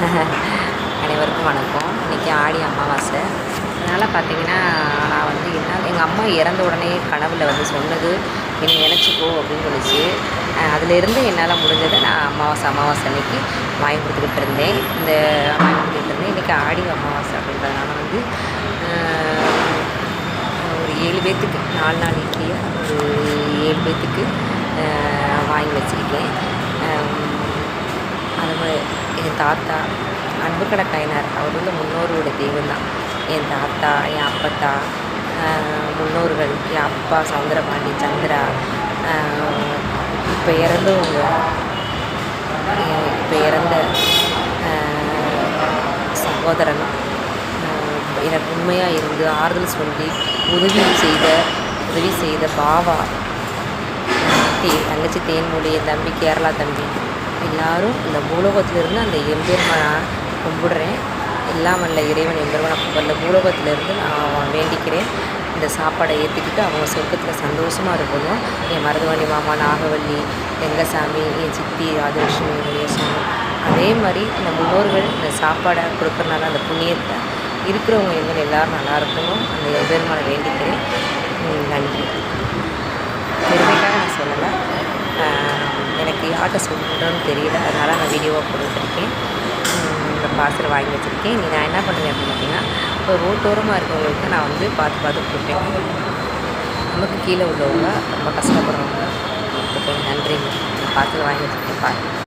அனைவருக்கும் வணக்கம். இன்றைக்கி ஆடி அமாவாசை. அதனால் பார்த்திங்கன்னா நான் வந்து எங்கள் அம்மா இறந்த உடனே கனவில் வந்து சொன்னது என்னை நினச்சிக்கோ அப்படின்னு சொல்லிச்சு. அதிலேருந்து என்னால் முடிஞ்சதை நான் அமாவாசை அன்றைக்கி வாங்கி கொடுத்துக்கிட்டு இருந்தேன். இன்றைக்கி ஆடி அமாவாசை அப்படின்றதுனால வந்து ஒரு 7 பேர்த்துக்கு 4 நாள் இட்லியை ஒரு 7 பேர்த்துக்கு வாங்கி வச்சுருக்கேன். அது மாதிரி என் தாத்தா அன்புக்கடை கைனார், அவர் வந்து முன்னோரோட தெய்வம் தான். என் தாத்தா, என் அப்பத்தா, முன்னோர்கள், என் அப்பா சவுந்தரபாண்டி, சந்திரா, இப்போ இறந்த சகோதரன், எனக்கு உண்மையாக இருந்து ஆறுதல் சொல்லி உதவி செய்த பாவா, தங்கச்சி தேன்மொழி, என் தம்பி கேரளா தம்பி, எல்லோரும் இந்த பூலோகத்திலிருந்து அந்த எம்பெருமானை கும்பிடுறேன். எல்லாம் வல்ல இறைவன் எம்பெருமானை வல்ல பூலோகத்திலேருந்து நான் வேண்டிக்கிறேன். இந்த சாப்பாடை ஏற்றிக்கிட்டு அவங்க சொர்க்கத்தில் சந்தோஷமாக இருக்கணும். என் மருதுவாணி மாமா, நாகவல்லி, ரெங்கசாமி, என் சித்தி ராஜலட்சுமி, முனியசாமி, அதே மாதிரி இந்த முன்னோர்கள் இந்த சாப்பாடை கொடுக்குறனால அந்த புண்ணியத்தை இருக்கிறவங்க எங்கள் எல்லோரும் நல்லா இருக்கணும். அந்த எம்பெருமானை வேண்டிக்கிறேன். நன்றி. பெருமைக்காக நான் சொல்லலை, எனக்கு யார்கிட்ட சொல்லணுன்னு தெரியல, அதனால் நான் வீடியோவாக கொடுத்துருக்கேன். இந்த பார்சல் வாங்கி வச்சுருக்கேன். நான் என்ன பண்ணுவேன் அப்படின்னு பார்த்தீங்கன்னா, ஒரு ரோட்டோரமாக இருக்கவங்களுக்கு நான் வந்து பார்த்து கொடுப்பேன். நமக்கு கீழே உள்ளவங்க ரொம்ப கஷ்டப்படுறவங்க கொடுப்பேன். நன்றிங்க. பார்சல் வாங்கி வச்சுருக்கேன்.